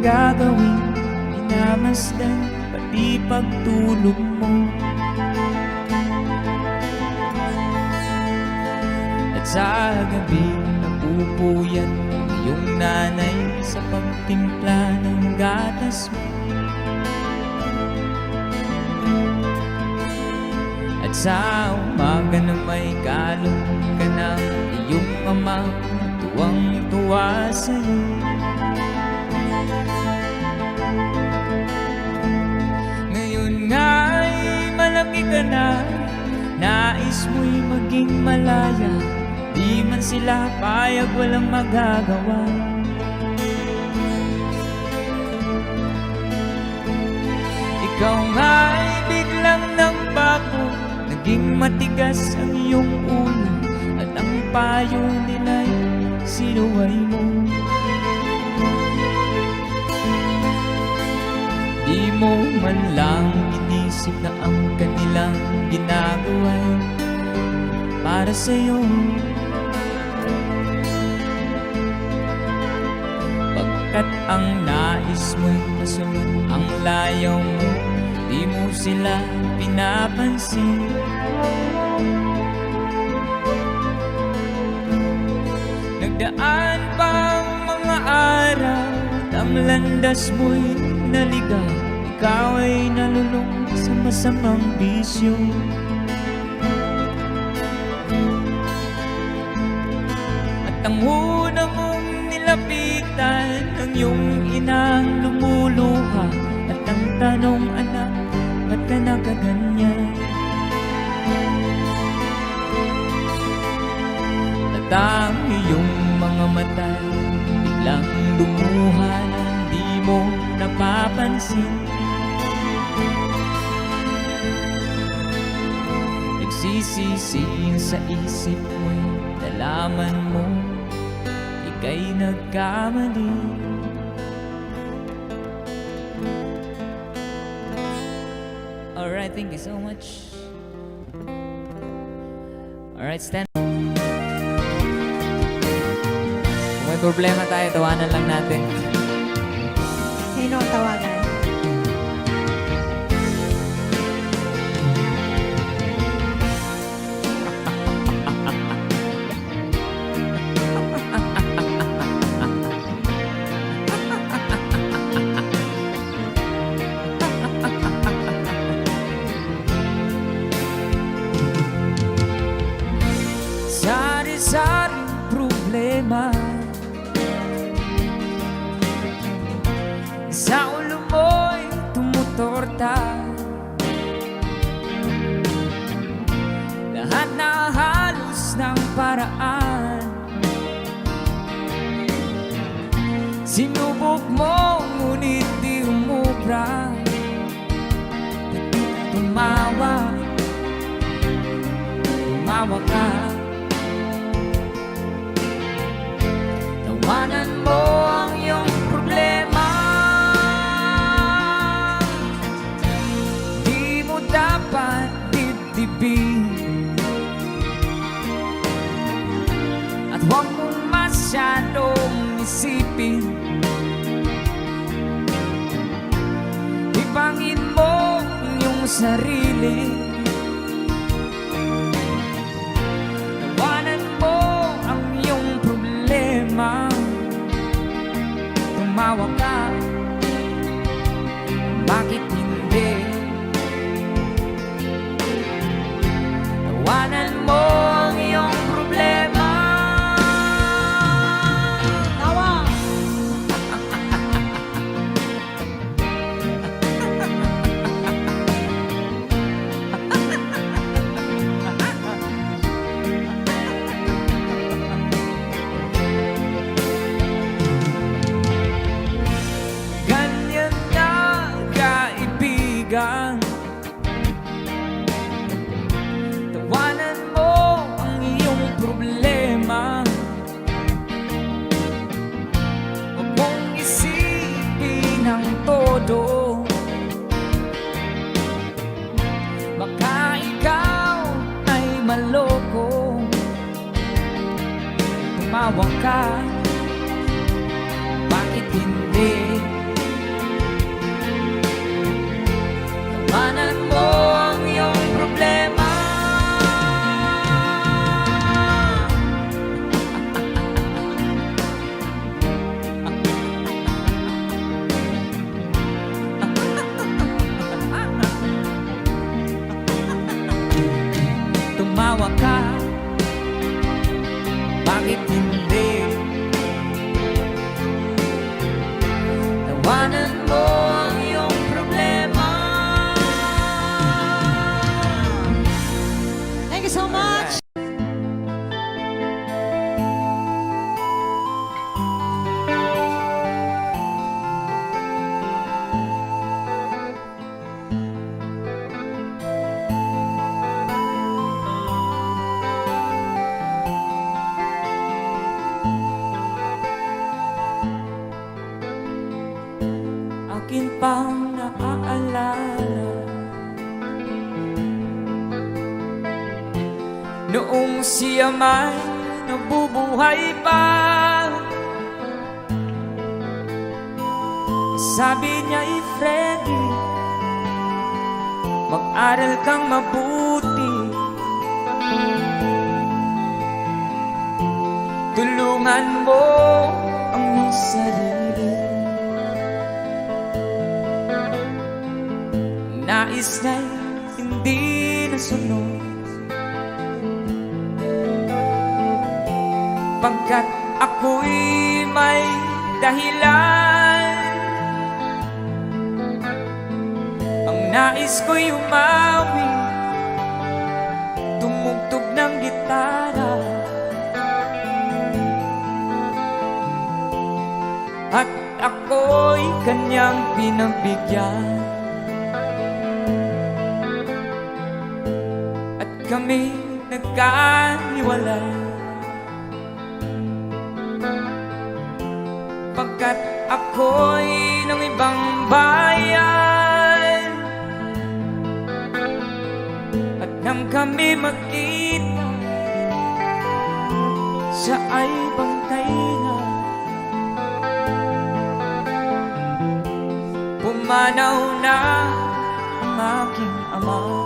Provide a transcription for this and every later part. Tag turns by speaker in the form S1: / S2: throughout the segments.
S1: gagawin, minamasdan pati pagtulog mo. At sa gabi napupuyat ang iyong nanay sa pagtimpla ng gatas mo. At sa umaga na may kalong ka ng iyong ama, tuwang-tuwa sa'yo. Ngayon nga'y malaki ka na, nais mo'y maging malaya, di man sila payag, walang magagawa. Ikaw nga'y biglang nagbago, naging matigas ang iyong ulo, at ang payo nila'y sinuway mo. Di mo man lang inisip na ang kanilang ginagawa'y para sa'yo. Pagkat ang nais mo'y masunod ang layaw mo, di mo sila pinapansin. Nagdaan pa ang mga araw at ang landas mo'y naligaw, ikaw ay nalulung sa masamang bisyo. At ang una mong nilapitan ang iyong inang lumuluha, at ang tanong, anak, ba't ka nakaganyan? At ang iyong mga mata biglang lumuha na di mo napapansin. Nagsisisihin sa isip mo'y nalaman mo ika'y nagkamali. Alright, thank you so much. Alright, stand. Kung may problema tayo, tawanan lang natin.
S2: Sino ang tawagan?
S1: Sari-saring problema sa ulo mo'y tumutorta, lahat na halos ng paraan. Sinubok mo ngunit di umubra, tumawa, tumawa ka. Tawanan mo ang iyong problema, di mo dapat dibdibin, at huwag mong masyadong isipin. Ibangin mo ang iyong sarili, tawanan mo ang iyong problema, tumawa ka, bakit hindi? Tawanan mo ang iyong problema.
S2: Tawa!
S1: Ganyan na kaibigan, tawanan mo ang iyong problema. Huwag mong isipin ang todo, baka ikaw ay maloko. Tumawa ka, bakit hindi? Iwanan mo ang iyong problema.
S2: Thank you so much.
S1: Akin pang naaalala noong siya may nabubuhay pa. Sabi niya, Freddy, mag-aral kang mabuti, tulungan mo ang iyong sarili. Nais na'y hindi nasunod, pagkat ako'y may dahilan. Ang nais ko'y umawi, tumugtog ng gitara, at ako'y kanyang pinagbigyan. At kami nagkahiwalay, pagkat ako'y ng ibang bayan. At nang kami magkita, siya ay bangkay na. Pumanaw na ang aking ama.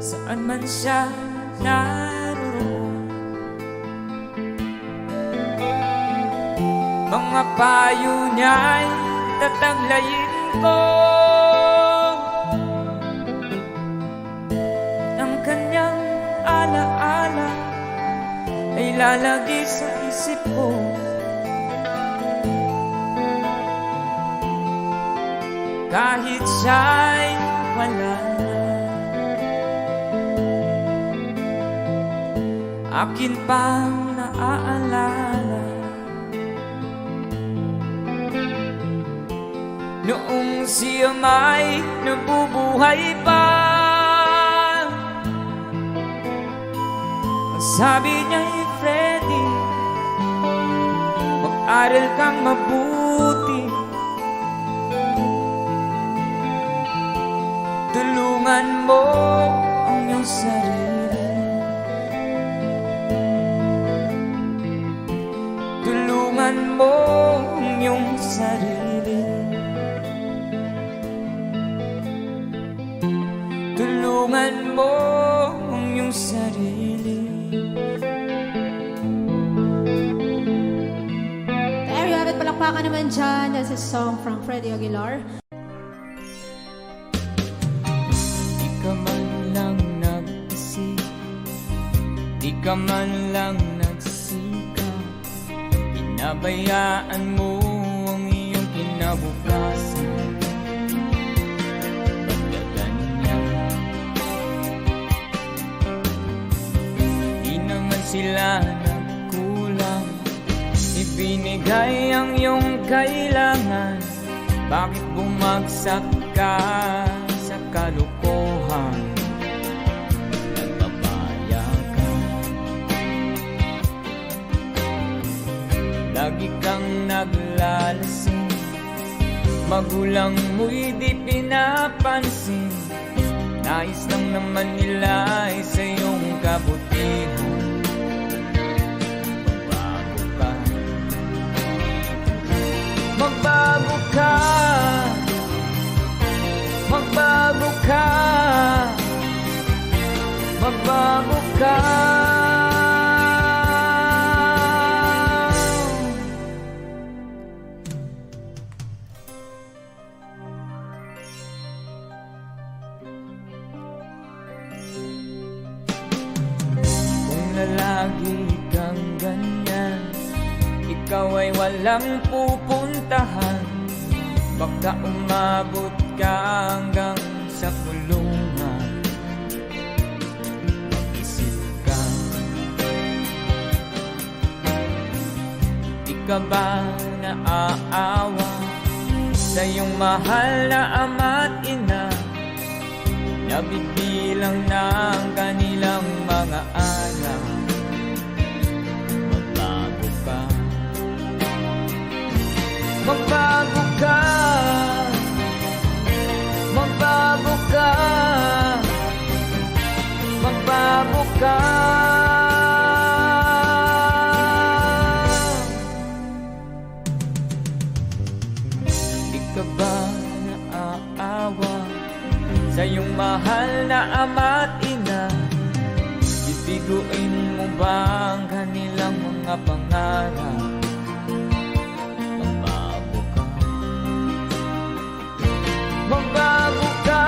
S1: Saan man siya naroon, mga payo niya'y tataglayin ko. Ang kanyang alaala ay lalagi sa isip ko. Kahit siya'y wala na, akin pang naaalala noong siya may nabubuhay pa. Sabi niya, Freddy, mag-aral kang mabuti, tulungan mo ang iyong sarili, tulungan mo ang iyong sarili, tulungan mo ang iyong sarili.
S2: There you have it. Palakpakan naman dyan. That's a song from Freddie Aguilar.
S1: Di ka man lang nag-isip, di ka man lang nagsikap, pinabayaan mo ang iyong kinabukasan. Bakit ganyan? Di naman sila nagkulang, ibinigay ang iyong kailangan. Bakit bumagsak ka sa kalukuhan? Nagpapaya ka, lagi kang naglalasing, magulang mo'y di pinapansin. Nais lang naman nila ay sa iyong kabutihan. Magbago ka, magbago ka, magbago ka. Kung lalagi kang ganyan, ikaw ay walang pupuntahan. Baka umabot ka hanggang sa kulungan. Mag-isip ka, di ka ba naaawa sa iyong mahal na ama't ina? Nabibilang na ang kanilang mga araw. Magbago ka, magbago ka, magbago ka, magbago ka. Di ka ba naaawa sa iyong mahal na ama't ina? Bibiguin mo ba ang kanilang mga pangarap? Magbago ka, magbago ka,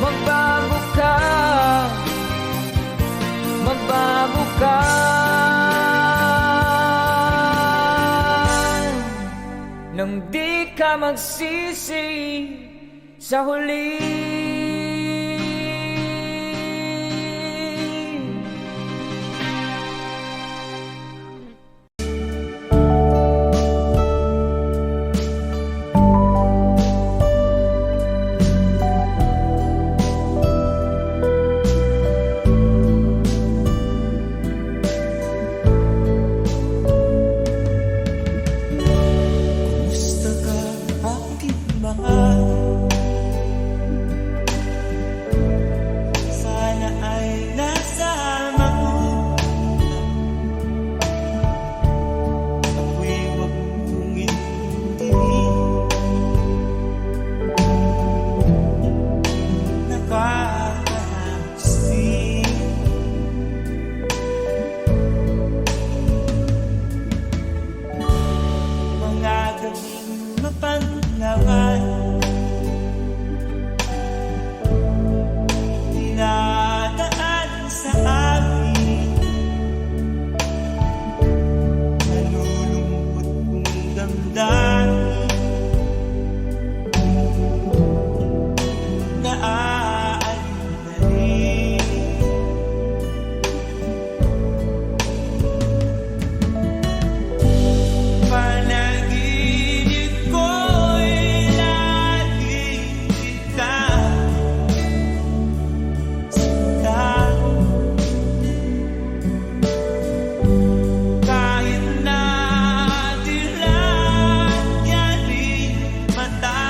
S1: magbago ka, magbago ka. Nang di ka magsisi sa huli.
S3: Kumusta ka, aking mahal? Sana ay nasama mo. Ako'y huwag mong intindihin. Nakakahapsin. Mga gabing mapanglawan, dinadaan sa amin. Nalulungkot kong damdamin, naaalala na rin. Panaginip ko'y laging kita sinta. Kahit na dilat yaring mata,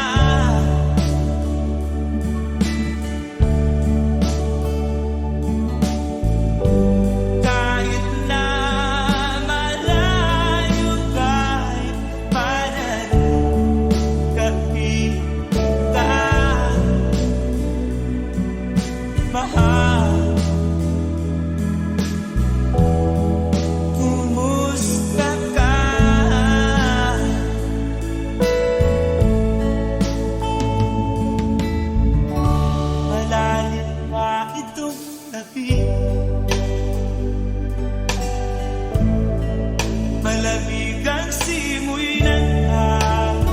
S3: kahit na malayo ka'y parating kita, mahal. Kumusta ka? Malalim pa itong tabi, malamig ang simoy ng hangin.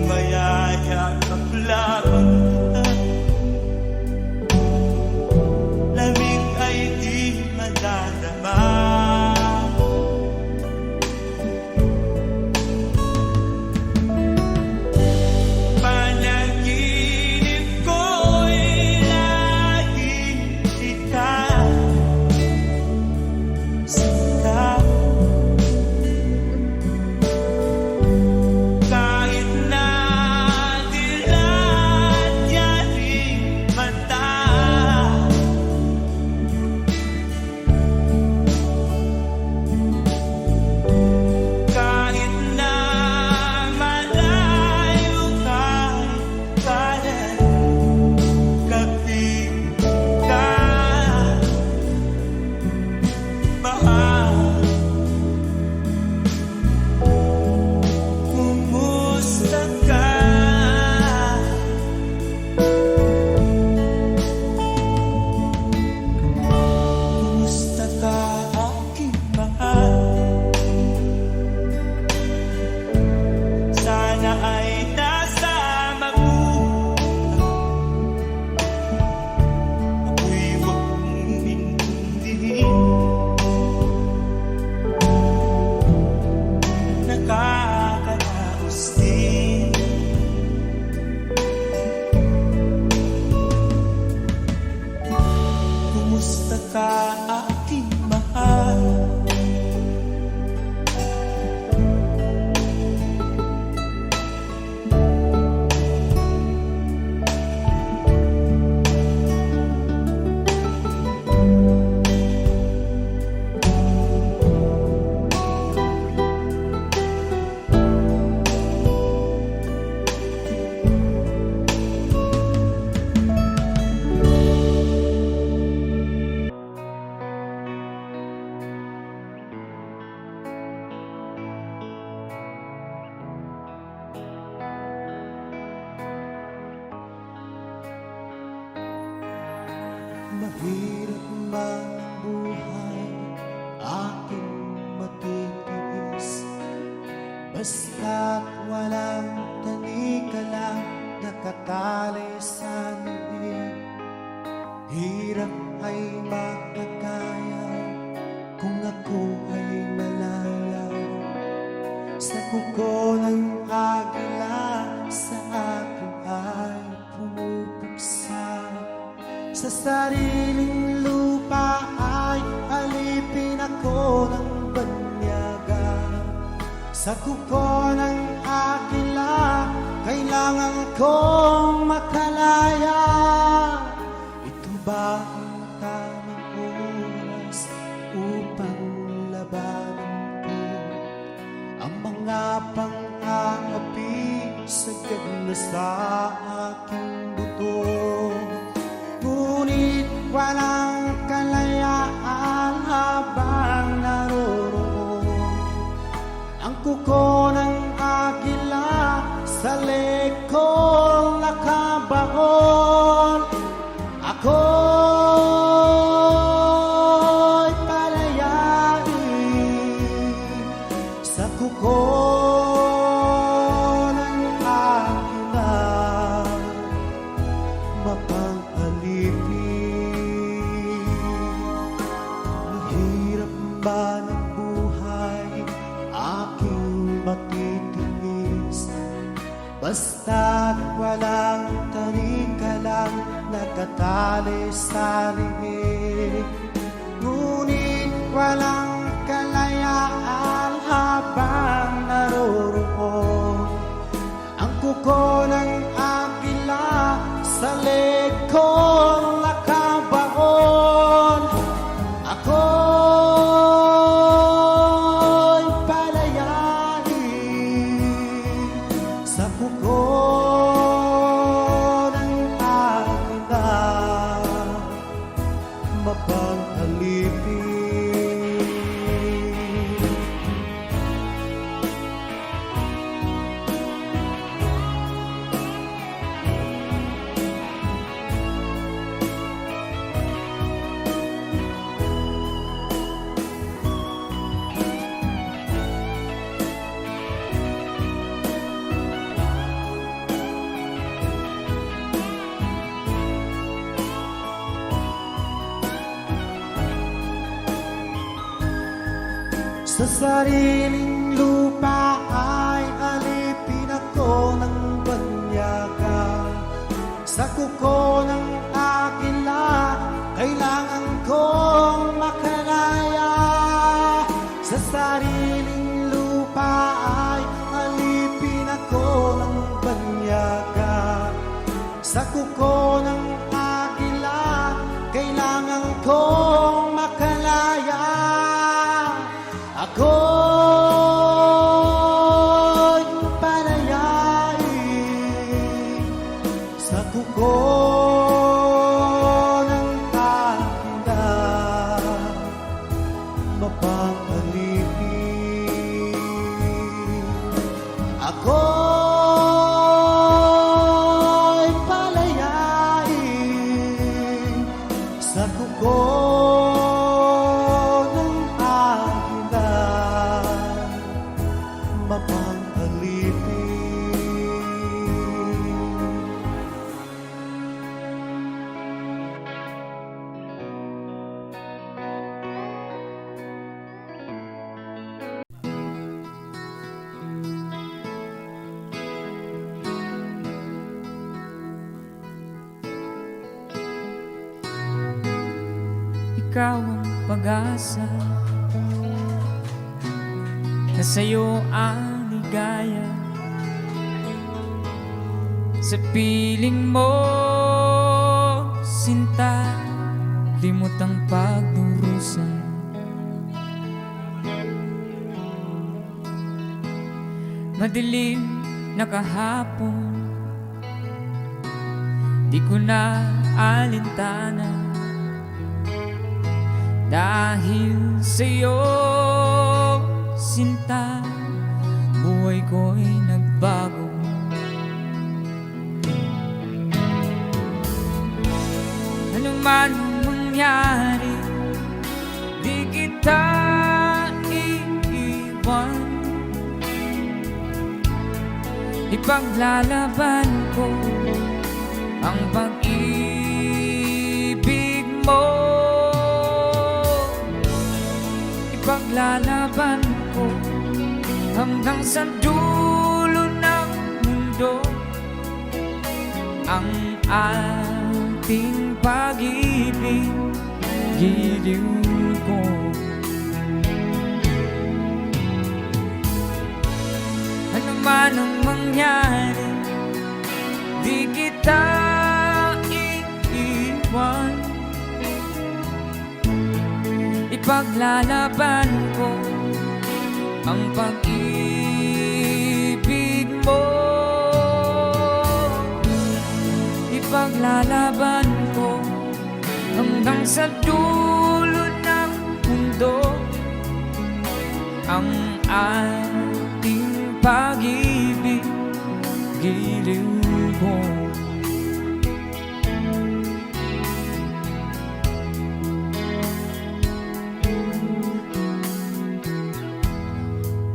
S3: Mayayakap lamang kita, lamig ay di madadama. Panaginip ko'y
S4: Hirap man ang buhay, aking matitiis. Basta't walang tanikala, nakatali sa liig. Hirap ay makakaya kung ako ay malaya. Sa kuko ng agila, sa akin ay pumupuksa. Sa sariling lupa ay alipin ako ng banyaga. Sa kuko ng agila, kailangan kong makalaya. Ito ba ang tamang oras upang labanan ko ang mga pang-aapi sagad na sa aking buto? Ngunit walang kalayaan habang naroroon ang kuko ng agila sa lekong nakabaon. Ako'y palayain sa kuko ng agila, mapang-alipin. Mahirap man ang buhay, aking matitiis. Basta't walang tanikala, nakatali sa liig. Ngunit walang kalayaan habang naroroon ang kuko ng agila sa lekong nakabaon. Ako'y palayain sa kuko ng agila, mapang-alipin. Sa sariling lupa ay alipin ako ng banyaga. Sa kuko ng agila, kailangan kong makalaya. Sa sariling lupa ay alipin ako ng banyaga. Sa kuko ng agila, kailangan kong makalaya. Ako'y palayain sa kuko ng agila, mapang-alipin. Ako'y palayain sa kuko mapang-alipin.
S1: Ikaw ang pag-asa na sa'yo ang ligaya. Sa piling mo, sinta, limot ang pagdurusan. Madilim na kahapon, di ko na alintana. Dahil sa'yo, sinta, buhay ko'y nagbago. Ano man ang mangyari, di kita iiwan. Ipaglalaban ko ang pag-ibig mo. Ipaglalaban ko hanggang sa dulo ng mundo ang ating pag-ibig, giliw ko. Ano man ang mangyari, di kita iiwan. Ipaglalaban ko ang pag-ibig mo. Ipaglalaban ko hanggang sa dulo ng mundo ang ating pag-ibig, giliw ko.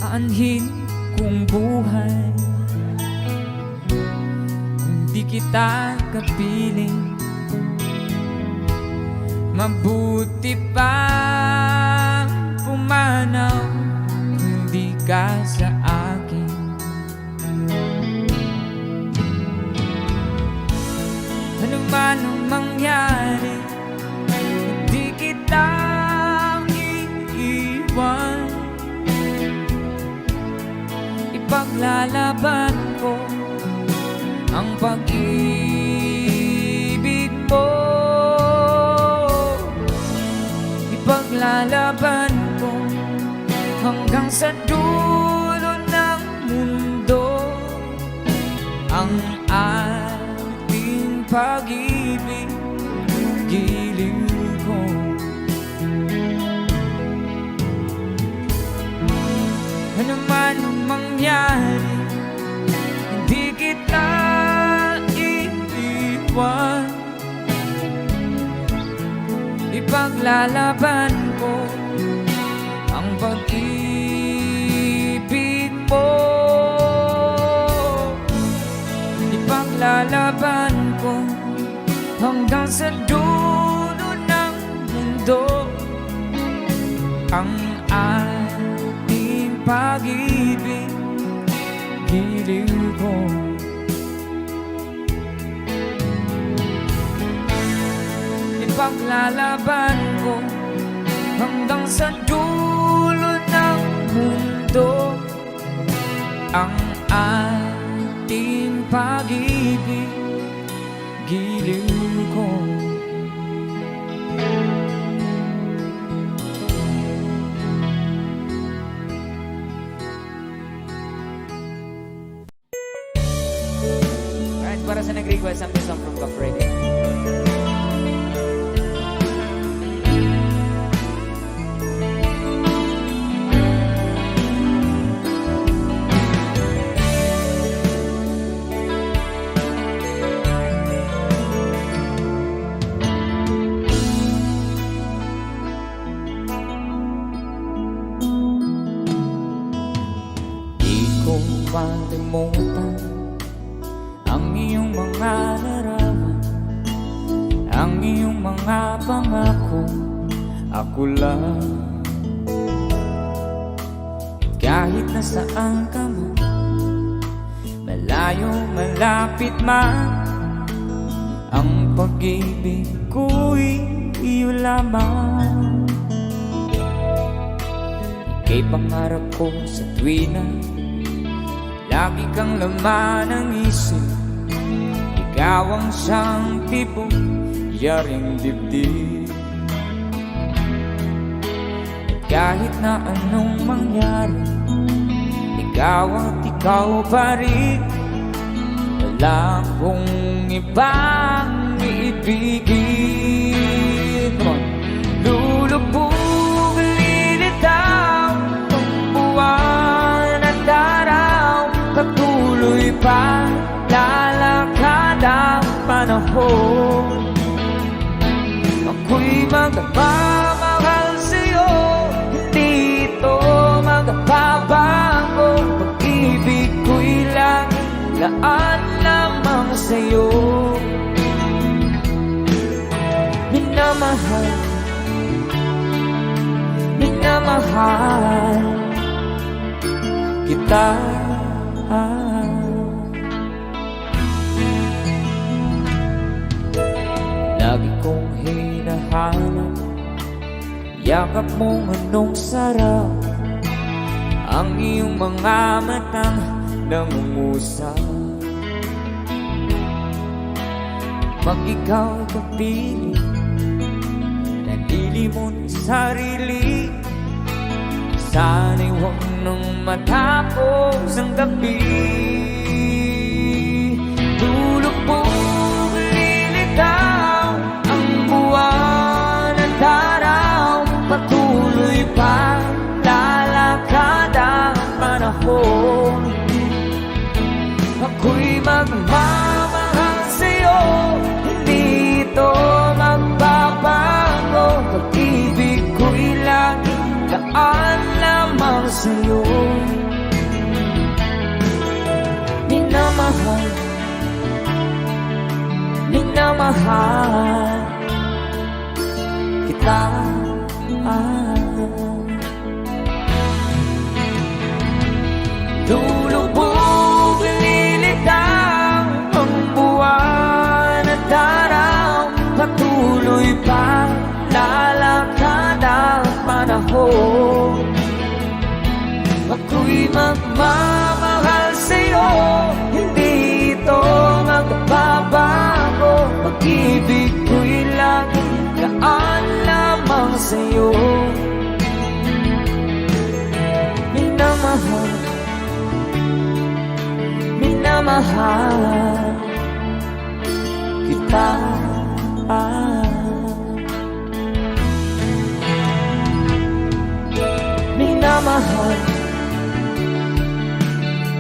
S1: Aanhin kong buhay kung di kita kapiling. Mabuti pa pumanaw kung di ka sa akin. Ano man ang mangyari, di kita iiwan. Ipaglalaban ko ang pag-ibig mo. Ipaglalaban ko hanggang sa dulo ng mundo ang ating pag-ibig, giliw ko. Ano man ang mangyari, hindi kita iiwan. Ipaglalaban ko ang pag-ibig mo. Ipaglalaban ko hanggang sa dulo ng mundo ang ating pag-ibig, giliw ko. Ipaglalaban ko hanggang sa dulo ng mundo ang ating pag-ibig, giliw ko. Alright, para sa nag-request ang song from Buff Radio. Malimutan ang iyong mga larawan, ang iyong mga pangako. Ako lang, kahit nasaan ka man, malayo, malapit man, ang pag-ibig ko'y iyo lamang. Ika'y pangarap ko sa tuwina, lagi kang laman ng isip. Ikaw ang siyang tipong yaring dibdib. At kahit na anong mangyari, ikaw at ikaw pa rin. Wala akong ibang iibigin. Lulubog, lilitaw ang buwan at araw. Patuloy pa lalakad ang panahon. Ako'y magpapamahal sa'yo, hindi ito magpapabago. Pag-ibig ko'y laging laan lamang sa'yo. Minamahal, minamahal kita. Lagi kong hinahanap yakap mong anong sarap, ang iyong mga matang nangungusap. Pag ikaw kapili, nalilimot sarili, sana'y huwag nang matapos ang gabi. Lulubog, lilitaw ang buwan at araw, patuloy pa lalakad ang panahon. Ako'y magmamahal sa'yo, hindi ito magbabago. Pag-ibig ko'y laging laan lamang sa'yo. Minamahal, minamahal kita. Lulubog, lilitaw ang buwan at araw, patuloy pa lalakad ang panahon. Ako'y magmamahal sa'yo, hindi ito magbabago. Pag-ibig ko'y laging laan lamang sa'yo. Minamahal, minamahal kita. Minamahal,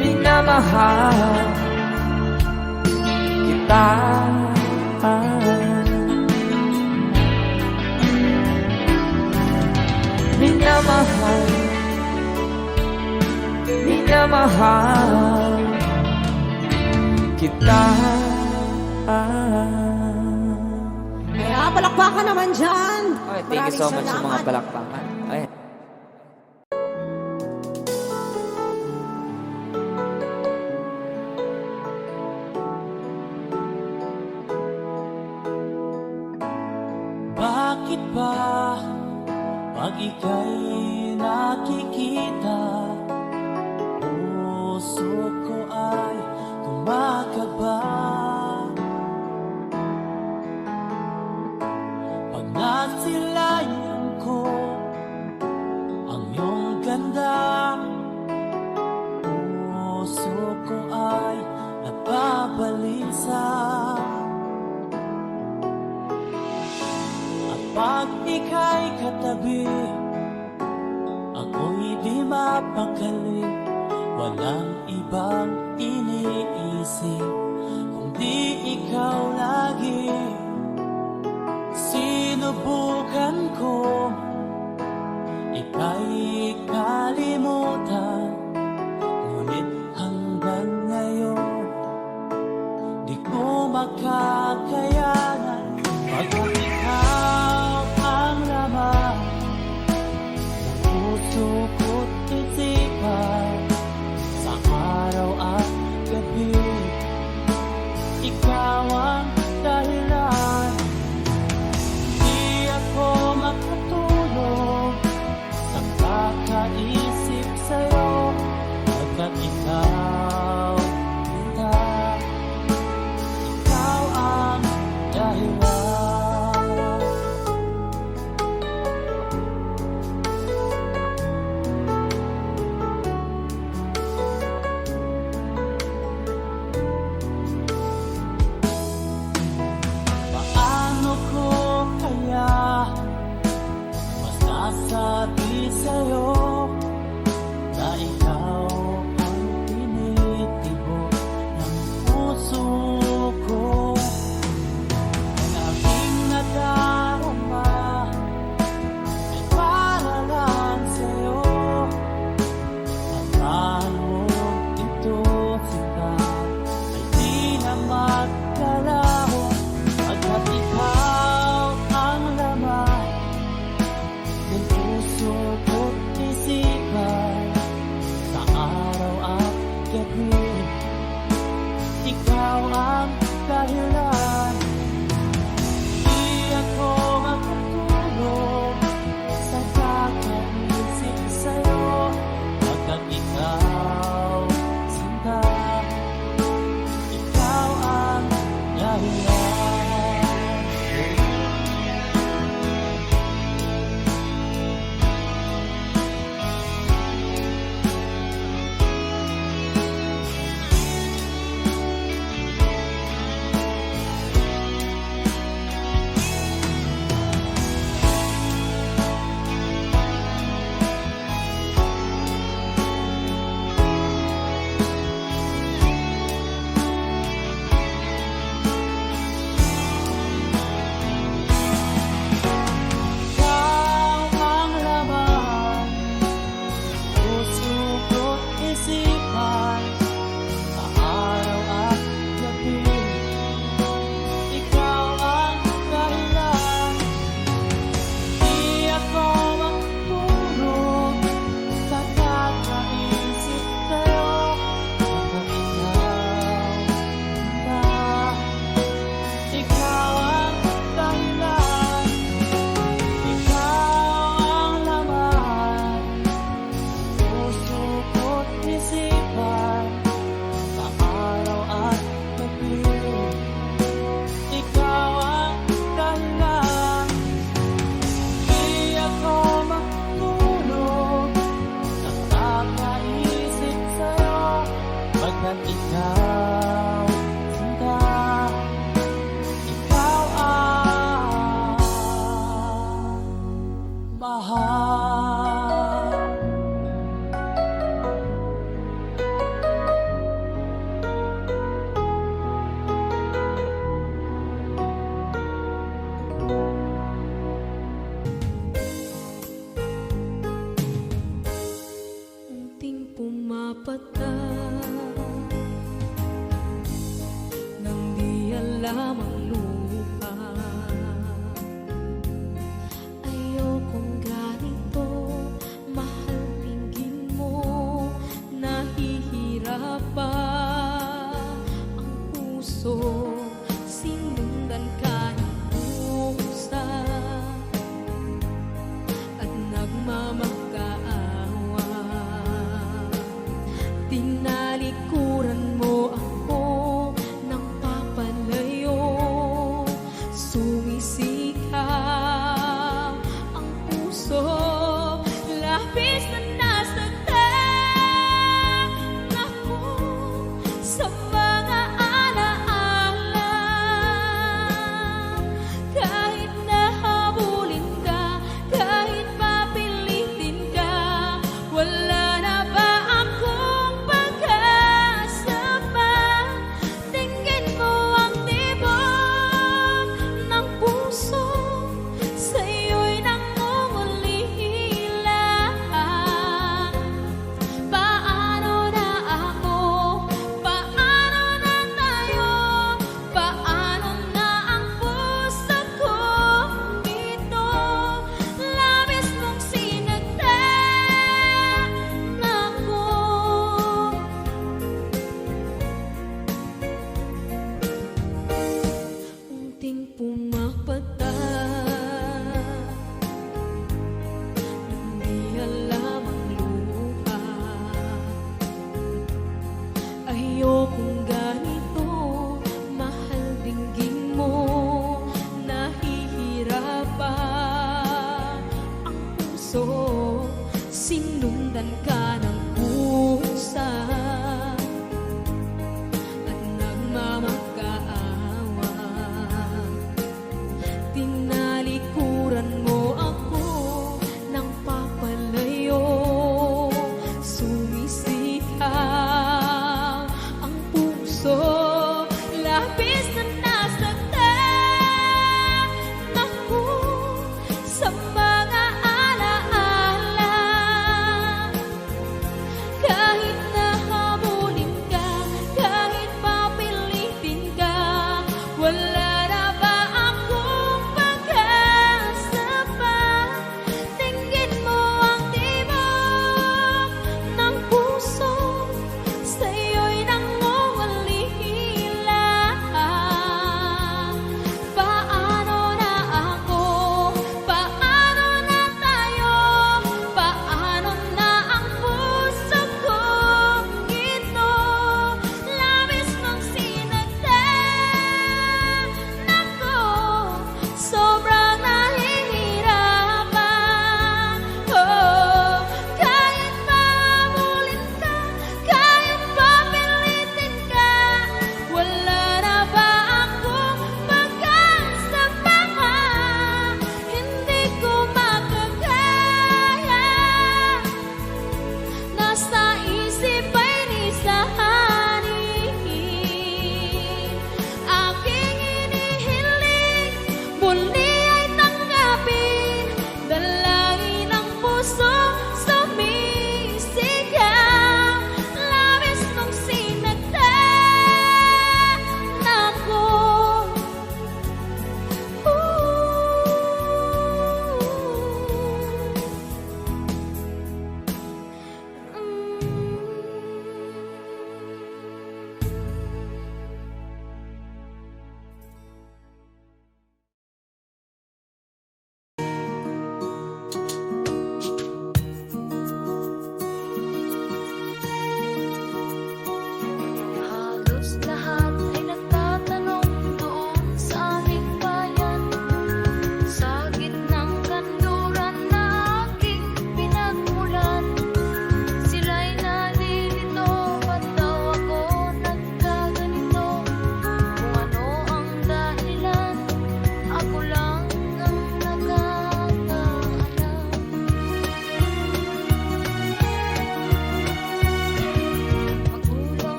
S1: minamahal kita. Minamahal, minamahal kita.
S2: Kaya palakpakan naman dyan.
S1: Okay, thank you so much sa mga
S2: salamat.
S1: palakpakan. Ayan.
S3: Bakit ba pag ika'y nakikita, puso ko ay kumakaba? Pag nasilayan ko ang iyong ganda, puso ko ay nababalisa. Pag ika'y katabi, ako'y di mapakali. Walang ibang iniisip kundi ikaw lagi. Sinubukan ko ika'y kalimutan, ngunit hanggang ngayon di ko makakayanan. Pagkat ikaw ang laman ng puso ko't isipan, sa araw at gabi, ikaw ang dahilan. Di ako makatulog sa kakaisip
S2: ikaw ang puso, labis na nasaktan ako sa mga alaala. Kahit nahabulin ka, kahit papilitin ka, wala na ba akong pag-asa pa? Tingin mo ang tibok ng puso, sa'yo'y nangungulila. Paano na ako? Paano na tayo? Paano na ang puso kong ito? Labis mong sinaktan ako. Unting pumapata, hindi alam ang luha. Ayokong ganito, mahal dinggin mo, nahihirapan ang puso. Sinundan ka ng pusa at nagmamakaawa. Tinalikuran mo ako ng papalayo, sumisigaw ang puso, labis na nasaktan ako sa mga alaala.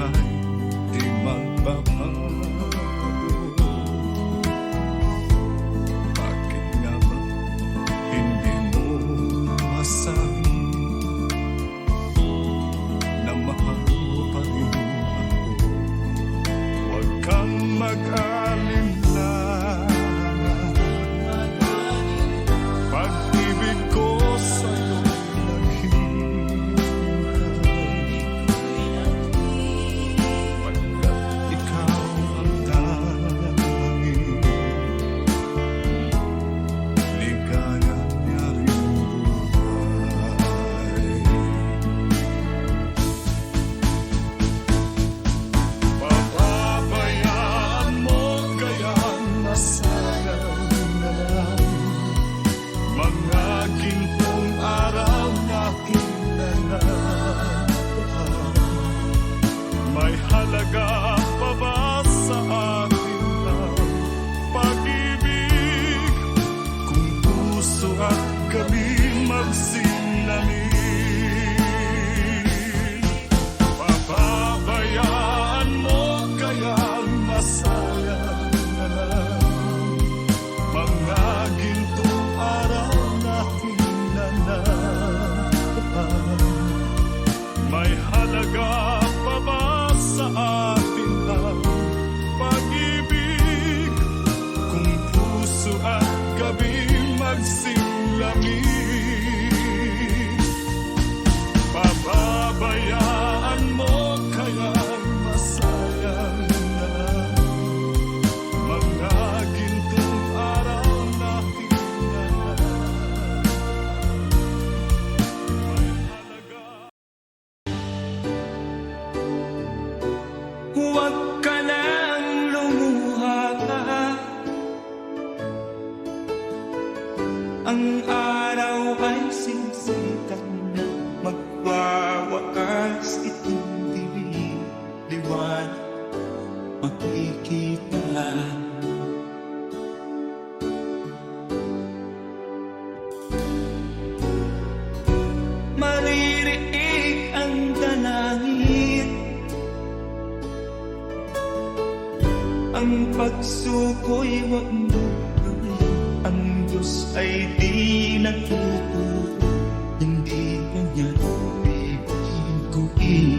S4: ay di magbabago. Bakit nga ba hindi mo masabi na mahal mo pa rin ako? Huwag kang mag-alala, pag-ibig ko sa'yo naghihintay, pagkat ikaw ang tanging ligaya niya rin buhay. Papabayaan mo kayang masayang na lang mga gintong araw na kinanaan. May halaga pa ba sa atin ang pag-ibig kung puso at gabi magsinangin? Papabayaan mo kayang masayang na lang mga gintong araw na hinanaan. May halaga pa ba sa atin ang pag-ibig kung puso at gabi magsilangin? Papabayaan mo kayang masayang na lang mga gintong araw na hinanaan. May halaga.
S1: Huwag ka nang lumuha, ang araw ay sisikat na magwawakas. Itong liwanag makikita. Maririnig ang dalangin, ang pagsuko'y huwag mo gawin. Ang Diyos ay di natututo, hindi kanya bibiguin.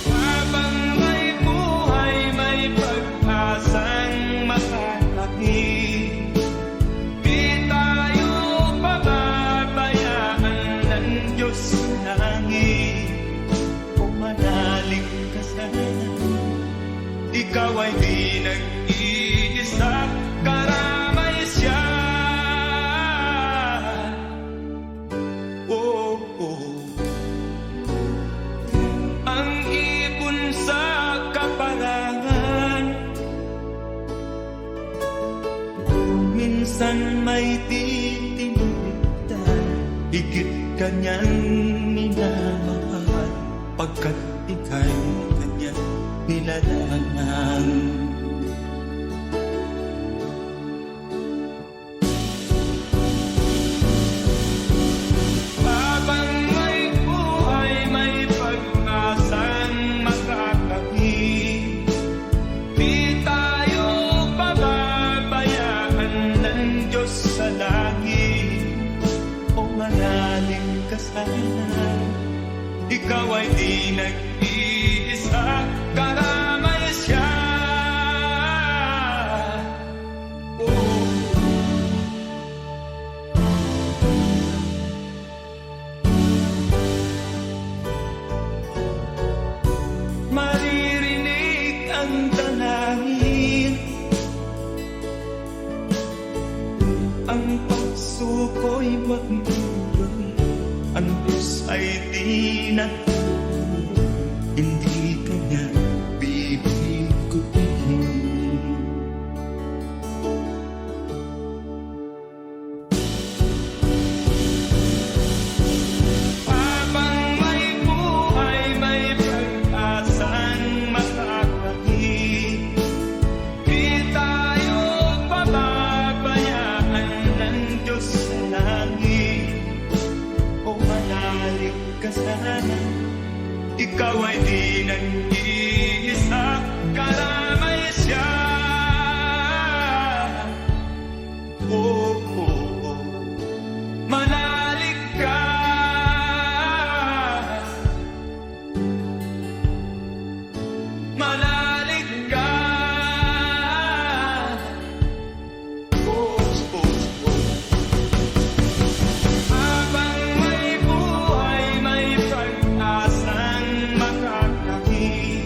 S1: Habang may buhay, may pag-asang makalaki. Di tayo pababayaan ng Diyos sa langit. Kung manalig ka sana, ikaw ay di nag-iisa, karamay siya. Oh, oh. Ang ibon sa kaparangan, minsan may titinitan, higit kanyang minamahal, pagkat ika'y kanyang nilalangan. Habang may buhay, may pag-asang makakakit. Di tayo pababayaan ng Diyos sa langit. O manalig ka sana, ikaw ay di nag-iisa, karamay siya. Oh. Maririnig ang dalangin, ang pagsuko'y huwag mo gawin. Ang Diyos ay di natututo, hindi kanya bibiguin. Habang may buhay, may pag-asang makakakit. Di tayo pababayaan ng Diyos
S4: ikaw ay di nag-iisa, karamay siya. Oh, oh, oh. Manalig ka, manalig ka. Oh, oh, oh. Habang may buhay, may pag-asang makakakita.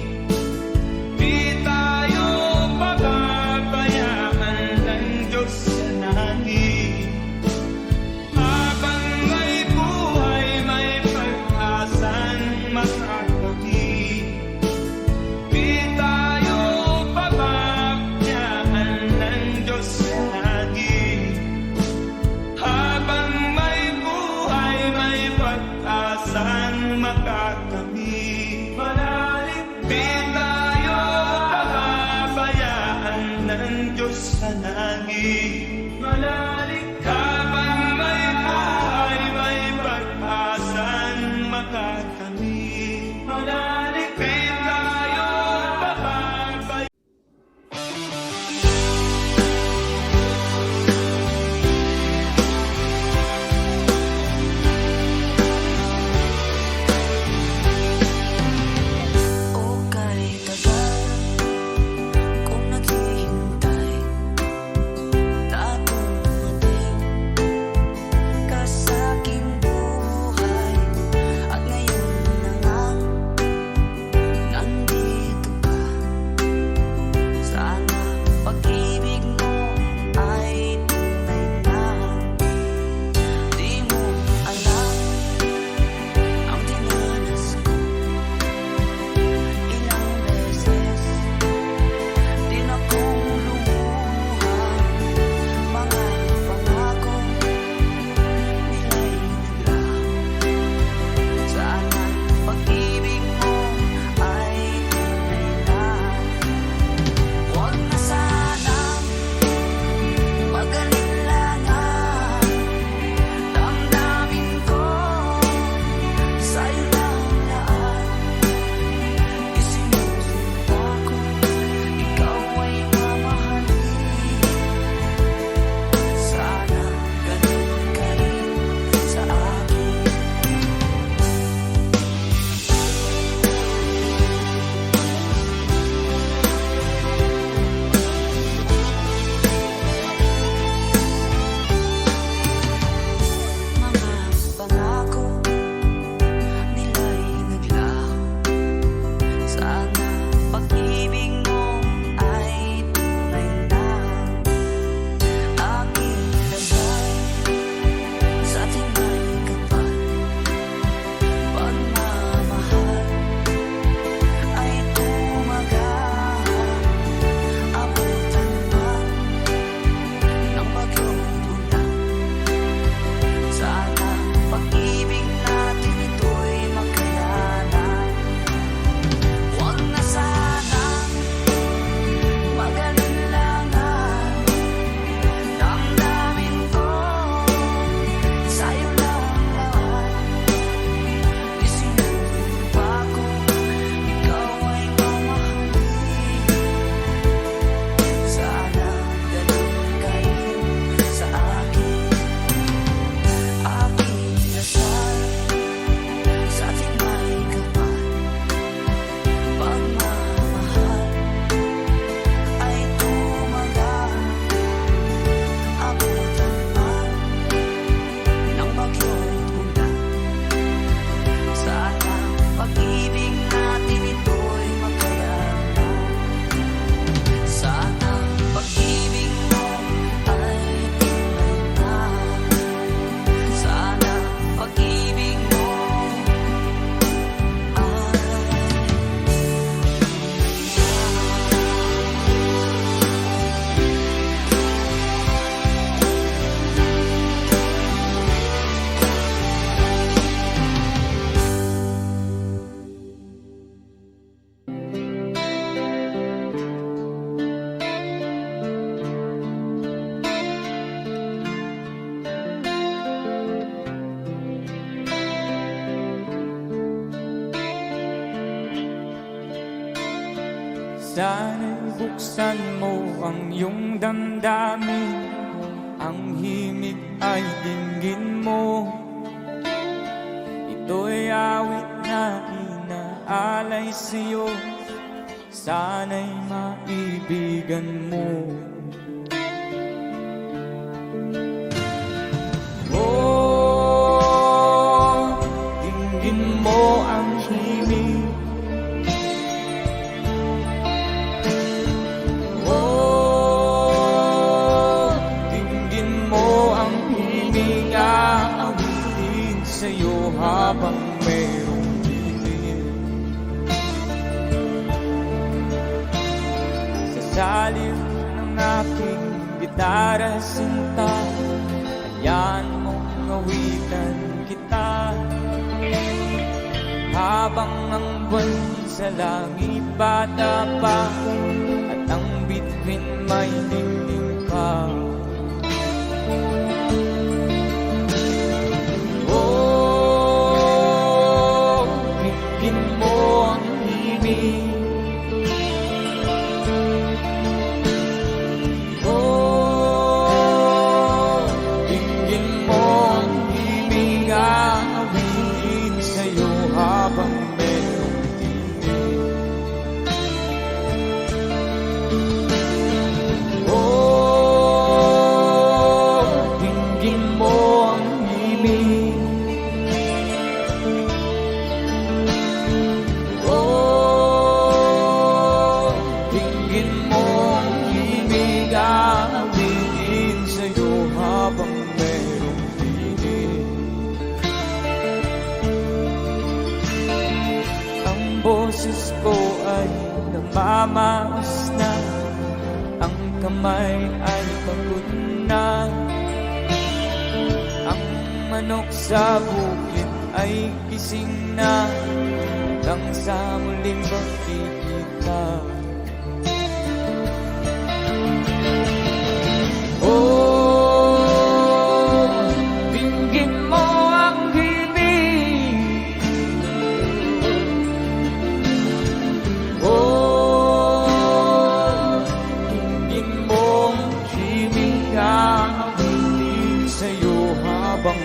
S1: Sana'y buksan mo ang iyong damdamin, ang himig ay dinggin mo. Ito'y awit na inaalay sa'yo, sana'y maibigan mo. Oh, dinggin mo ang himig. Oh, dinggin mo ang himig, aawitin sa'yo habang mayroong dilim. Sa saliw ng aking gitara sinta, hayaan mong awitan kita. Habang ang buwan sa langit bata pa, at ang bituin may dingding pa. Oh, dinggin mo ang himig. Oh, dinggin mo ang himig, aawitin sa'yo habang merong dilim. Oh, dinggin mo ang himig. Oh, dinggin mo ang himig, aawitin sa'yo habang merong dilim. Ang boses ko ay namamaos na, ang kamay ay pagod na. Ang manok sa bukid ay gising na, hanggang sa muling magkikita. Oh, dinggin mo ang himig. Oh, dinggin mo ang himig, aawitin sa'yo habang